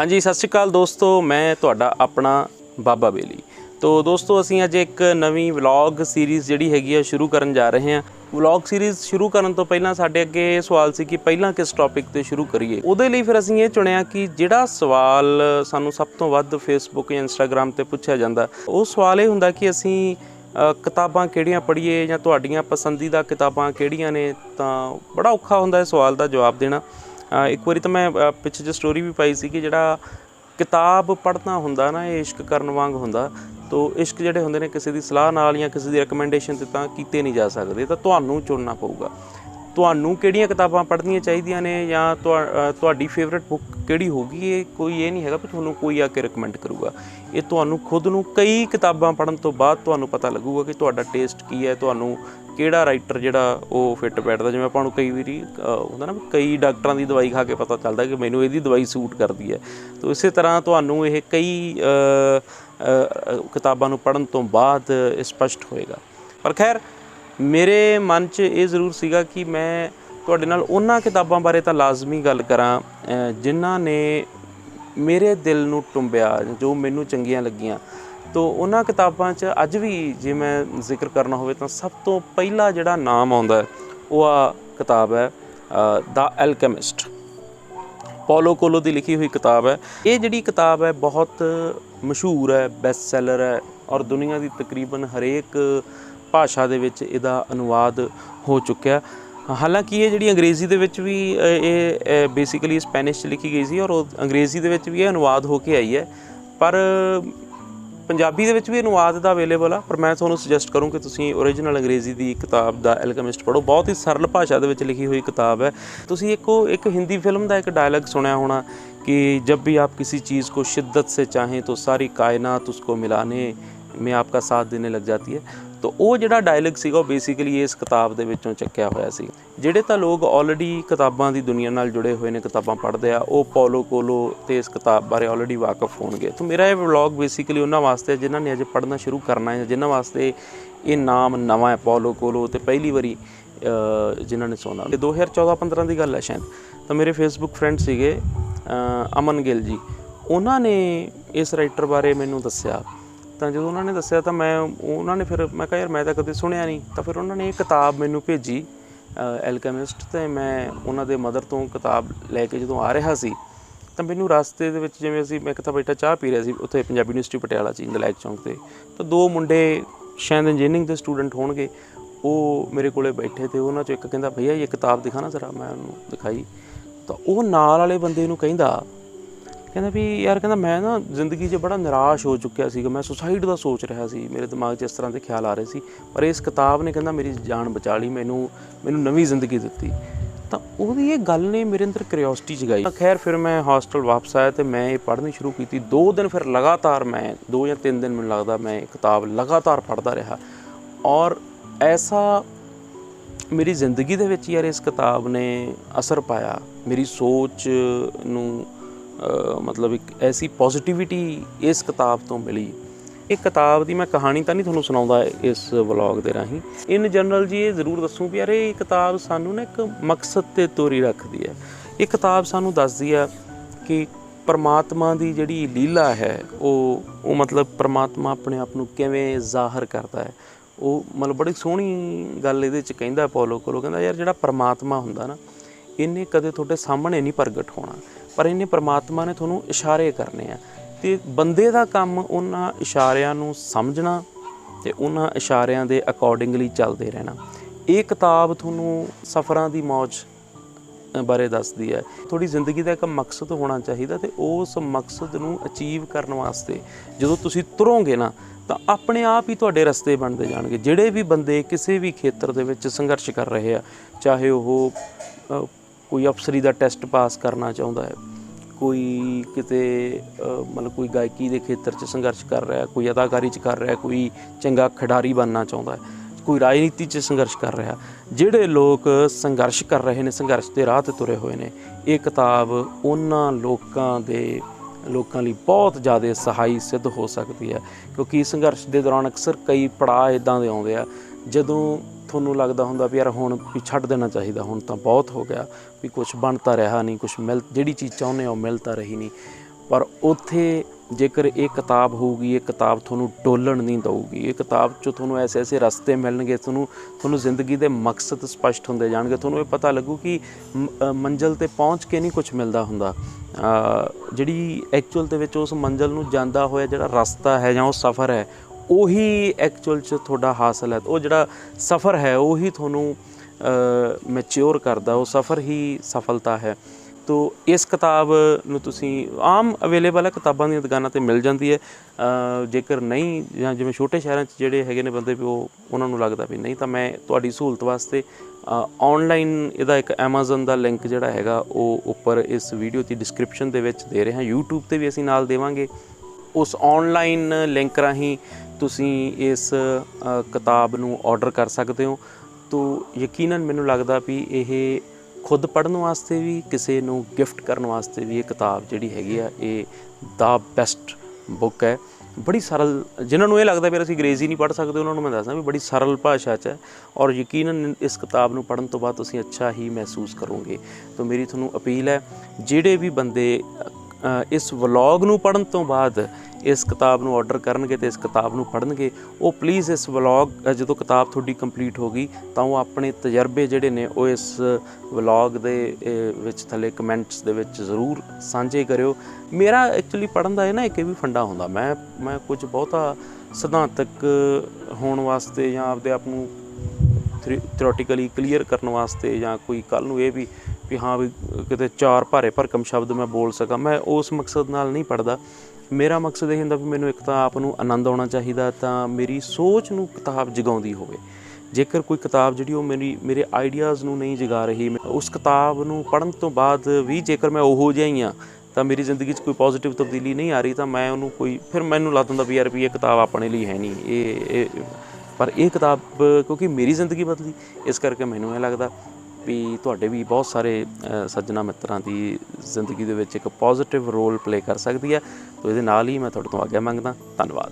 हाँ जी, सत श्री अकाल दोस्तों, मैं तुहाडा अपना बाबा बेली। तो दोस्तों असीं अज एक नवीं व्लॉग सीरीज़ जिहड़ी हैगी आ शुरू करन जा रहे हैं। व्लॉग सीरीज़ शुरू करन तो पहलां साडे अगे ये सवाल सी कि पहलां किस टॉपिक ते शुरू करिए। उहदे लई फिर असीं ये चुनिया कि जिहड़ा सवाल सानूं सब तो वध फेसबुक या इंस्टाग्राम ते पुछिया जांदा, ਉਹ सवाल ये हुंदा कि असीं किताबां किहड़ियां पढ़ीए ਜਾਂ ਤੁਹਾਡੀਆਂ पसंदीदा किताबां किहड़ियां ने। ਤਾਂ बड़ा औखा हुंदा है सवाल ਦਾ जवाब देना। एक बारी तो मैं पिछे जो स्टोरी भी पाई सी कि जिहड़ा किताब पढ़ना हुंदा ना ये इश्क करन वांग हुंदा। तो इश्क जिहड़े हुंदे ने किसी दी सलाह नाल या किसी दी रिकमेंडेशन ते तां कीते नहीं जा सकदे, तां तुहानूं चुनना पऊगा। तुहानूं किहड़ियां किताबां पढ़नियां चाहीदियां ने ਜਾਂ तुहाडी फेवरेट बुक किहड़ी होगी। ये कोई ये नहीं हैगा भी तुहानूं कोई आके रिकमेंड करूगा। ये तुहानूं खुद नूं कई किताबां पढ़न तो बाद तुहानूं पता लगूगा कि तुहाडा टेस्ट की है, तुहानूं ਕਿਹੜਾ ਰਾਈਟਰ ਜਿਹੜਾ ਉਹ ਫਿੱਟ ਬੈਠਦਾ। ਜਿਵੇਂ ਆਪਾਂ ਨੂੰ ਕਈ ਵਾਰੀ ਹੁੰਦਾ ਨਾ ਕਈ ਡਾਕਟਰਾਂ ਦੀ ਦਵਾਈ ਖਾ ਕੇ ਪਤਾ ਚੱਲਦਾ ਕਿ ਮੈਨੂੰ ਇਹਦੀ ਦਵਾਈ ਸੂਟ ਕਰਦੀ ਹੈ। ਤਾਂ ਇਸੇ ਤਰ੍ਹਾਂ ਤੁਹਾਨੂੰ ਇਹ ਕਈ ਕਿਤਾਬਾਂ ਨੂੰ ਪੜ੍ਹਨ ਤੋਂ ਬਾਅਦ ਸਪਸ਼ਟ ਹੋਏਗਾ। ਪਰ ਖੈਰ ਮੇਰੇ ਮਨ 'ਚ ਇਹ ਜ਼ਰੂਰ ਸੀਗਾ ਕਿ ਮੈਂ ਤੁਹਾਡੇ ਨਾਲ ਉਹਨਾਂ ਕਿਤਾਬਾਂ ਬਾਰੇ ਤਾਂ ਲਾਜ਼ਮੀ ਗੱਲ ਕਰਾਂ ਜਿਨ੍ਹਾਂ ਨੇ ਮੇਰੇ ਦਿਲ ਨੂੰ ਟੁੰਬਿਆ, ਜੋ ਮੈਨੂੰ ਚੰਗੀਆਂ ਲੱਗੀਆਂ। तो उन्हां किताबां च अज भी जे मैं जिक्र करना होवे तां सब तो पहला जिहड़ा नाम आउंदा है वो आ किताब है द एल्केमिस्ट। पौलो कोलो की लिखी हुई किताब है। ये जिहड़ी किताब है बहुत मशहूर है, बेस्ट सैलर है और दुनिया की तकरीबन हरेक भाषा दे विच इहदा अनुवाद हो चुक्या। हालांकि ये जिहड़ी अंग्रेज़ी दे विच भी ये बेसिकली स्पैनिश च लिखी गई सी और अंग्रेज़ी दे विच भी ये अनुवाद होके आई है। पर पंजाबी दे विच भी अनुवाद दा अवेलेबल आ। पर मैं तुहानूं सुजैसट करूँ कि तुसीं ओरिजिनल अंग्रेज़ी दी किताब दा एल्केमिस्ट पढ़ो। बहुत ही सरल भाषा दे विच लिखी हुई किताब है। तुसीं एक हिंदी फिल्म दा एक डायलॉग सुनिया होना कि जब भी आप किसी चीज़ को शिद्दत से चाहें तो सारी कायनात उसको मिलाने में आपका साथ देने लग जाती है। तो वो जिहड़ा डायलॉग सीगा वो बेसिकली इस किताब दे विचों चक्किया होया सी। जिहड़े तां लोग ऑलरेडी किताबां दी दुनिया नाल जुड़े हुए ने, किताबां पढ़दे आ, वो पौलो कोलो ते इस किताब बारे ऑलरेडी वाकफ होणगे। तो मेरा ये व्लॉग बेसिकली उन्हां वास्ते जिन्हां ने अजे पढ़ना शुरू करना है, जिन्हां वास्ते ये नाम नवां है पौलो कोलो ते पहली वारी जिन्हां ने सुना। 2014-15 की गल है शायद। तो मेरे फेसबुक फ्रेंड सीगे अमन गिल जी, उन्हां ने इस राइटर बारे मैनूं दस्सिया। तो जो उन्होंने दस्सिया तो उन्होंने फिर मैं कहा यार मैं तो कभी सुनिया नहीं। तो फिर उन्होंने एक किताब मैनू भेजी एल्केमिस्ट। तो मैं उन्होंने मदर तो किताब लैके जो आ रहा सी तो मैनू रास्ते दे विच जिवें मैं किता बैठा चाह पी रहा सी उत्थे पंजाबी यूनिवर्सिटी पटियाला च इंगलैक चौंक ते। तो दो मुंडे शायद इंजीनियरिंग के स्टूडेंट होणगे, वो मेरे कोले बैठे थे। उन्हां चों एक कहंदा भैया ये किताब दिखाना जरा। मैं उन्होंने दिखाई तो वो नाल वाले बंदे नूं कहंदा भी यार कहना मैं ना जिंदगी 'च बड़ा निराश हो चुकिया सी, मैं सुसाइड का सोच रहा सी, मेरे दिमाग 'च इस तरह के ख्याल आ रहे सी। पर इस किताब ने कहना मेरी जान बचा ली, मैनू नवीं जिंदगी दित्ती। तो वो ये गल ने मेरे अंदर क्यूरियोसिटी जगाई। खैर फिर मैं हॉस्टल वापस आया तो मैं ये पढ़नी शुरू की। 2 दिन फिर लगातार मैं 2 या 3 दिन मैनूं लगदा मैं किताब लगातार पढ़ता रहा। और ऐसा मेरी जिंदगी दे विच यार इस किताब ने असर पाया, मेरी सोच नूं मतलब एक ऐसी पॉजिटिविटी इस किताब तो मिली। एक किताब की मैं कहानी तो नहीं तुहानूं सुणाउंदा इस व्लॉग के राहीं। इन जनरल जी ये जरूर दसूँ भी यार ये किताब सानूं ना एक मकसद ते तोरी रखती है। ये किताब सानूं दसदी है कि परमात्मा की जिहड़ी लीला है वो मतलब परमात्मा अपने आप नूं किवें ज़ाहिर करता है। वो मतलब बड़ी सोहनी गल इहदे च कहंदा पौलो कोलो, कहंदा यार जिहड़ा परमात्मा हुंदा ना इन्हें कदे तुहाडे सामने नहीं प्रगट होना, पर इन्हें परमात्मा ने तुहानूं इशारे करने आ। ते बंदे दा काम उन्हां इशारिਆਂ नूं समझना ते उन्हां इशारिਆਂ दे अकॉर्डिंगली चलते रहना। ये किताब तुहानूं सफ़रां दी मौज बारे दसदी है। थोड़ी जिंदगी का एक मकसद होना चाहिए तो उस मकसद नूं अचीव करने वास्ते जदों तुसीं तुरोगे ना तो अपने आप ही तुहाडे रस्ते बनते जाणगे। जिहड़े भी बंदे किसी भी खेत्र दे विच संघर्ष कर रहे हैं, चाहे वो कोई अफसरी का टेस्ट पास करना चाहुंदा है, कोई किते मतलब कोई गायकी के खेत्र च संघर्ष कर रहा है, कोई अदाकारी च कर रहा है, कोई चंगा खिडारी बनना चाहुंदा है, कोई राजनीति च संघर्ष कर रहा। जिहड़े लोग संघर्ष कर रहे हैं, संघर्ष के राह ते तुरे हुए हैं, ये किताब उन्हां लोकां लई बहुत ज़्यादा सहाई सिद्ध हो सकती है। क्योंकि संघर्ष के दौरान अक्सर कई पड़ाव इदां दे आउंदे आ जदों ਤੁਹਾਨੂੰ लगता ਹੁੰਦਾ भी यार हुण भी छड्ड देना चाहिए, हुण तां बहुत हो गया, भी कुछ बनता रहा नहीं, कुछ मिल जिहड़ी चीज़ चाहुंदे हो मिल तां रही नहीं। ਪਰ ਉੱਥੇ ਜੇਕਰ ਇਹ ਕਿਤਾਬ ਹੋਊਗੀ, ਇਹ ਕਿਤਾਬ ਤੁਹਾਨੂੰ ਡੋਲਣ ਨਹੀਂ ਦਊਗੀ। ਇਹ ਕਿਤਾਬ 'ਚੋਂ ਤੁਹਾਨੂੰ ਐਸੇ ਐਸੇ ਰਸਤੇ ਮਿਲਣਗੇ, ਤੁਹਾਨੂੰ ਜ਼ਿੰਦਗੀ ਦੇ ਮਕਸਦ ਸਪਸ਼ਟ ਹੁੰਦੇ ਜਾਣਗੇ। ਤੁਹਾਨੂੰ ਇਹ ਪਤਾ ਲੱਗੂ ਕਿ ਮੰਜ਼ਿਲ 'ਤੇ ਪਹੁੰਚ ਕੇ ਨਹੀਂ ਕੁਛ ਮਿਲਦਾ ਹੁੰਦਾ, ਜਿਹੜੀ ਐਕਚੁਅਲ ਦੇ ਵਿੱਚ ਉਸ ਮੰਜ਼ਿਲ ਨੂੰ ਜਾਂਦਾ ਹੋਇਆ ਜਿਹੜਾ ਰਸਤਾ ਹੈ ਜਾਂ ਉਹ ਸਫ਼ਰ ਹੈ, ਉਹੀ ਐਕਚੁਅਲ 'ਚ ਤੁਹਾਡਾ ਹਾਸਲ ਹੈ। ਉਹ ਜਿਹੜਾ ਸਫ਼ਰ ਹੈ ਉਹੀ ਤੁਹਾਨੂੰ ਮੈਚਿਓਰ ਕਰਦਾ, ਉਹ ਸਫ਼ਰ ਹੀ ਸਫਲਤਾ ਹੈ। ਤੋ ਇਸ ਕਿਤਾਬ ਨੂੰ ਤੁਸੀਂ ਆਮ ਅਵੇਲੇਬਲ ਹੈ, ਕਿਤਾਬਾਂ ਦੀਆਂ ਦੁਕਾਨਾਂ 'ਤੇ ਮਿਲ ਜਾਂਦੀ ਹੈ। ਜੇਕਰ ਨਹੀਂ, ਜਾਂ ਜਿਵੇਂ ਛੋਟੇ ਸ਼ਹਿਰਾਂ 'ਚ ਜਿਹੜੇ ਹੈਗੇ ਨੇ ਬੰਦੇ ਵੀ ਉਹਨਾਂ ਨੂੰ ਲੱਗਦਾ ਵੀ ਨਹੀਂ, ਤਾਂ ਮੈਂ ਤੁਹਾਡੀ ਸਹੂਲਤ ਵਾਸਤੇ ਔਨਲਾਈਨ ਇਹਦਾ ਇੱਕ ਐਮਾਜ਼ਨ ਦਾ ਲਿੰਕ ਜਿਹੜਾ ਹੈਗਾ ਉਹ ਉੱਪਰ ਇਸ ਵੀਡੀਓ ਦੀ ਡਿਸਕ੍ਰਿਪਸ਼ਨ ਦੇ ਵਿੱਚ ਦੇ ਰਹੇ ਹਾਂ। YouTube 'ਤੇ ਵੀ ਅਸੀਂ ਨਾਲ ਦੇਵਾਂਗੇ। ਉਸ ਔਨਲਾਈਨ ਲਿੰਕ ਰਾਹੀਂ ਤੁਸੀਂ ਇਸ ਕਿਤਾਬ ਨੂੰ ਔਡਰ ਕਰ ਸਕਦੇ ਹੋ। ਤੋ ਯਕੀਨਨ ਮੈਨੂੰ ਲੱਗਦਾ ਵੀ ਇਹ ਖੁਦ ਪੜ੍ਹਨ ਵਾਸਤੇ ਵੀ, ਕਿਸੇ ਨੂੰ ਗਿਫਟ ਕਰਨ ਵਾਸਤੇ ਵੀ ਇਹ ਕਿਤਾਬ ਜਿਹੜੀ ਹੈਗੀ ਆ ਇਹ ਦਾ ਬੈਸਟ ਬੁੱਕ ਹੈ। ਬੜੀ ਸਰਲ, ਜਿਨ੍ਹਾਂ ਨੂੰ ਇਹ ਲੱਗਦਾ ਵੀ ਅਸੀਂ ਅੰਗਰੇਜ਼ੀ ਨਹੀਂ ਪੜ੍ਹ ਸਕਦੇ, ਉਹਨਾਂ ਨੂੰ ਮੈਂ ਦੱਸਦਾ ਵੀ ਬੜੀ ਸਰਲ ਭਾਸ਼ਾ 'ਚ ਹੈ, ਔਰ ਯਕੀਨਨ ਇਸ ਕਿਤਾਬ ਨੂੰ ਪੜ੍ਹਨ ਤੋਂ ਬਾਅਦ ਤੁਸੀਂ ਅੱਛਾ ਹੀ ਮਹਿਸੂਸ ਕਰੋਗੇ। ਤਾਂ ਮੇਰੀ ਤੁਹਾਨੂੰ ਅਪੀਲ ਹੈ, ਜਿਹੜੇ ਵੀ ਬੰਦੇ ਇਸ ਵਲੌਗ ਨੂੰ ਪੜ੍ਹਨ ਤੋਂ ਬਾਅਦ ਇਸ ਕਿਤਾਬ ਨੂੰ ਔਡਰ ਕਰਨਗੇ ਅਤੇ ਇਸ ਕਿਤਾਬ ਨੂੰ ਪੜ੍ਹਨਗੇ, ਉਹ ਪਲੀਜ਼ ਇਸ ਵਲੌਗ ਜਦੋਂ ਕਿਤਾਬ ਤੁਹਾਡੀ ਕੰਪਲੀਟ ਹੋ ਗਈ ਤਾਂ ਉਹ ਆਪਣੇ ਤਜਰਬੇ ਜਿਹੜੇ ਨੇ ਉਹ ਇਸ ਵਲੌਗ ਦੇ ਵਿੱਚ ਥੱਲੇ ਕਮੈਂਟਸ ਦੇ ਵਿੱਚ ਜ਼ਰੂਰ ਸਾਂਝੇ ਕਰਿਓ। ਮੇਰਾ ਐਕਚੁਅਲੀ ਪੜ੍ਹਨ ਦਾ ਇਹ ਨਾ ਇੱਕ ਇਹ ਵੀ ਫੰਡਾ ਹੁੰਦਾ, ਮੈਂ ਕੁਝ ਬਹੁਤਾ ਸਿਧਾਂਤਕ ਹੋਣ ਵਾਸਤੇ ਜਾਂ ਆਪਦੇ ਆਪ ਨੂੰ ਥਿਓਰਟੀਕਲੀ ਕਲੀਅਰ ਕਰਨ ਵਾਸਤੇ, ਜਾਂ ਕੋਈ ਕੱਲ੍ਹ ਨੂੰ ਇਹ ਵੀ ਹਾਂ ਵੀ ਕਿਤੇ 4 ਭਾਰੇ ਭਰਕਮ ਸ਼ਬਦ ਮੈਂ ਬੋਲ ਸਕਾਂ, ਮੈਂ ਉਸ ਮਕਸਦ ਨਾਲ ਨਹੀਂ ਪੜ੍ਹਦਾ। ਮੇਰਾ ਮਕਸਦ ਇਹ ਹੁੰਦਾ ਵੀ ਮੈਨੂੰ ਇੱਕ ਤਾਂ ਆਪ ਨੂੰ ਆਨੰਦ ਆਉਣਾ ਚਾਹੀਦਾ, ਤਾਂ ਮੇਰੀ ਸੋਚ ਨੂੰ ਕਿਤਾਬ ਜਗਾਉਂਦੀ ਹੋਵੇ। ਜੇਕਰ ਕੋਈ ਕਿਤਾਬ ਜਿਹੜੀ ਉਹ ਮੇਰੇ ਆਈਡੀਆਜ਼ ਨੂੰ ਨਹੀਂ ਜਗਾ ਰਹੀ, ਉਸ ਕਿਤਾਬ ਨੂੰ ਪੜ੍ਹਨ ਤੋਂ ਬਾਅਦ ਵੀ ਜੇਕਰ ਮੈਂ ਉਹੋ ਜਿਹਾ ਹੀ ਹਾਂ ਤਾਂ ਮੇਰੀ ਜ਼ਿੰਦਗੀ 'ਚ ਕੋਈ ਪੋਜ਼ੀਟਿਵ ਤਬਦੀਲੀ ਨਹੀਂ ਆ ਰਹੀ, ਤਾਂ ਮੈਂ ਉਹਨੂੰ ਫਿਰ ਮੈਨੂੰ ਲੱਗ ਹੁੰਦਾ ਵੀ ਯਾਰ ਵੀ ਇਹ ਕਿਤਾਬ ਆਪਣੇ ਲਈ ਹੈ ਨਹੀਂ। ਪਰ ਇਹ ਕਿਤਾਬ ਕਿਉਂਕਿ ਮੇਰੀ ਜ਼ਿੰਦਗੀ ਬਦਲੀ, ਇਸ ਕਰਕੇ ਮੈਨੂੰ ਇਹ ਲੱਗਦਾ ਵੀ ਤੁਹਾਡੇ ਵੀ ਬਹੁਤ ਸਾਰੇ ਸੱਜਣਾ ਮਿੱਤਰਾਂ ਦੀ ਜ਼ਿੰਦਗੀ ਦੇ ਵਿੱਚ ਇੱਕ ਪੋਜ਼ੀਟਿਵ ਰੋਲ ਪਲੇ ਕਰ ਸਕਦੀ ਹੈ। ਤੋ ਇਹਦੇ ਨਾਲ ਹੀ ਮੈਂ ਤੁਹਾਡੇ ਤੋਂ ਆਗਿਆ ਮੰਗਦਾ। ਧੰਨਵਾਦ।